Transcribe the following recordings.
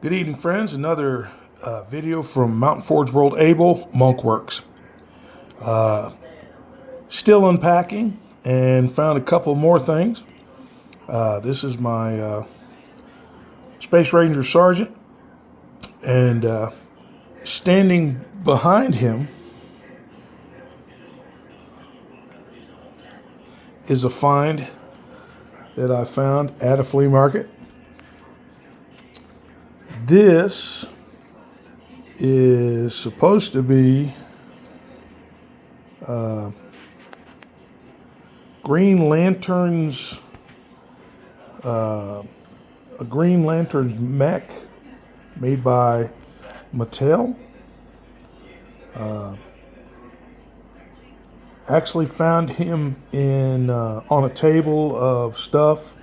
Good evening, friends. Another video from Mountain Forge World Able Monkworks. Still unpacking and found a couple more things. This is my Space Ranger Sergeant, and standing behind him is a find that I found at a flea market. This is supposed to be Green Lantern's a Green Lantern's mech made by Mattel. Actually found him in on a table of stuff.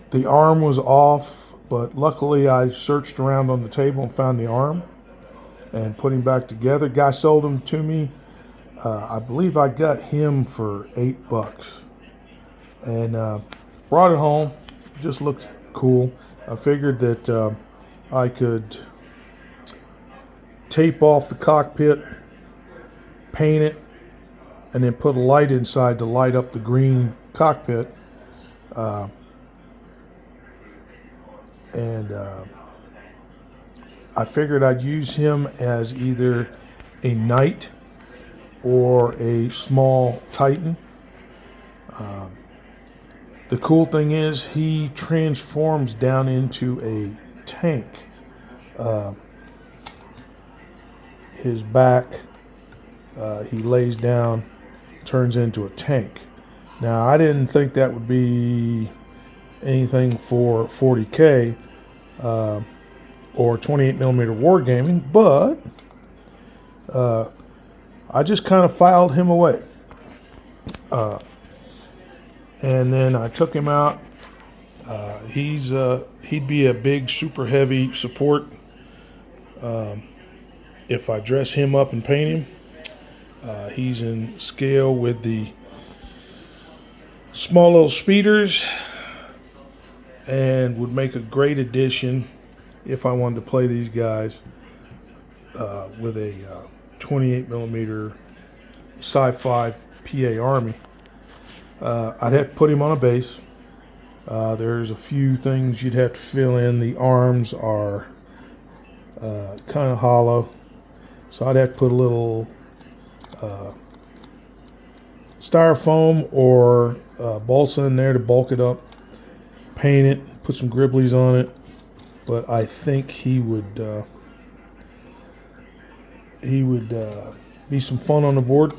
The arm was off, but luckily I searched around on the table and found the arm and put him back together. Guy sold him to me. I believe I got him for $8 and brought it home. It just looked cool. I figured that I could tape off the cockpit, paint it, and then put a light inside to light up the green cockpit. And I figured I'd use him as either a knight or a small titan. The cool thing is he transforms down into a tank. His back, he lays down, turns into a tank. Now, I didn't think that would be anything for 40K or 28mm wargaming, but I just kind of filed him away. And then I took him out. He'd be a big, super heavy support if I dress him up and paint him. He's in scale with the small little speeders, and would make a great addition if I wanted to play these guys with a 28mm sci-fi PA Army. I'd have to put him on a base. There's a few things you'd have to fill in. The arms are kind of hollow, so I'd have to put a little styrofoam or balsa in there to bulk it up, paint it, put some gribblies on it. But I think he would be some fun on the board.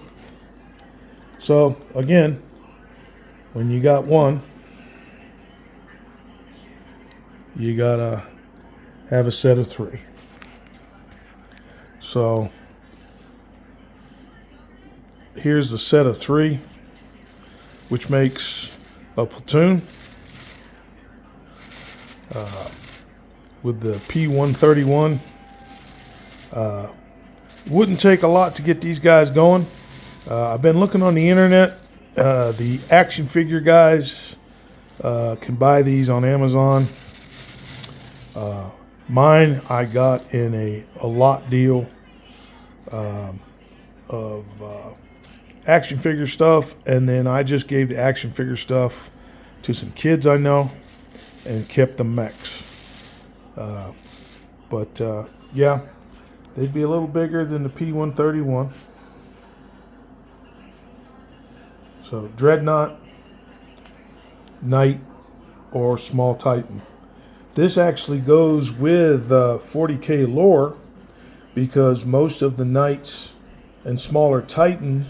So again, when you got one, you gotta have a set of three. So here's the set of three, which makes a platoon. With the P131. Wouldn't take a lot to get these guys going. I've been looking on the internet. The action figure guys can buy these on Amazon. Mine I got in a lot deal of action figure stuff, and then I just gave the action figure stuff to some kids I know and kept the mechs. But yeah, they'd be a little bigger than the P131. So Dreadnought, Knight, or Small Titan. This actually goes with 40K lore, because most of the Knights and smaller Titans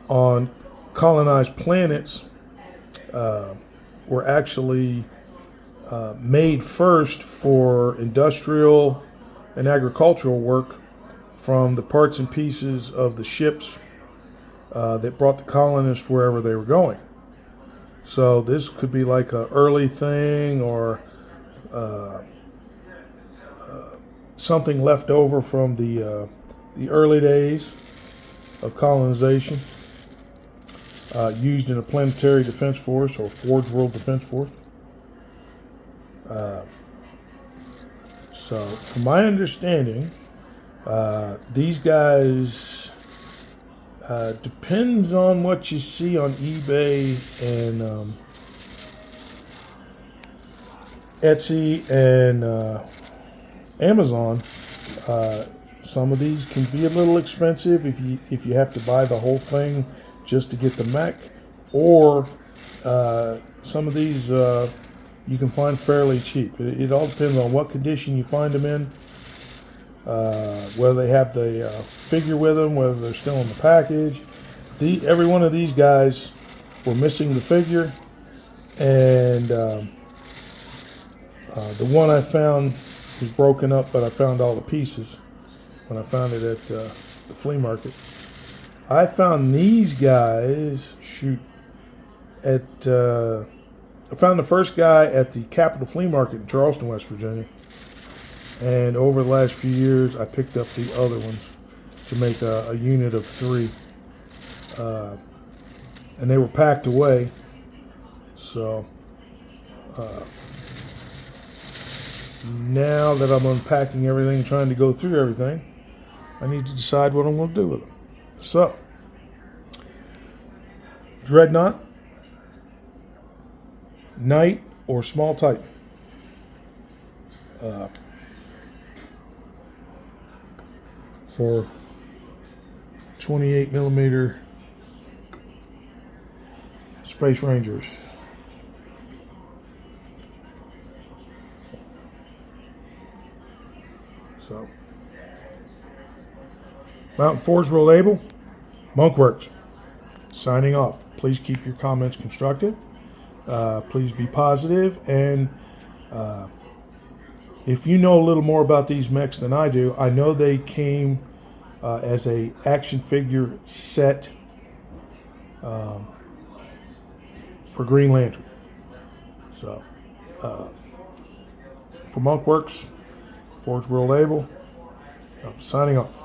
on colonized planets were actually made first for industrial and agricultural work from the parts and pieces of the ships that brought the colonists wherever they were going. So this could be like an early thing, or something left over from the early days of colonization, used in a planetary defense force or Forge World Defense Force. So, from my understanding, these guys depends on what you see on eBay and Etsy and Amazon. Some of these can be a little expensive if you have to buy the whole thing just to get the mech, or some of these you can find fairly cheap. It all depends on what condition you find them in, whether they have the figure with them, whether they're still in the package. Every one of these guys were missing the figure, and the one I found was broken up, but I found all the pieces when I found it at the flea market. I found these guys, I found the first guy at the Capitol Flea Market in Charleston, West Virginia. And over the last few years, I picked up the other ones to make a unit of 3. And they were packed away. So now that I'm unpacking everything, trying to go through everything, I need to decide what I'm going to do with them. So, Dreadnought, Knight, or Small Titan. For 28 millimeter Space Rangers. So, Mountain Forge Roll Label, Monkworks, signing off. Please keep your comments constructive. Please be positive, and if you know a little more about these mechs than I do, I know they came as a action figure set for Green Lantern. So, for Monkworks, Forge World Label, I'm signing off.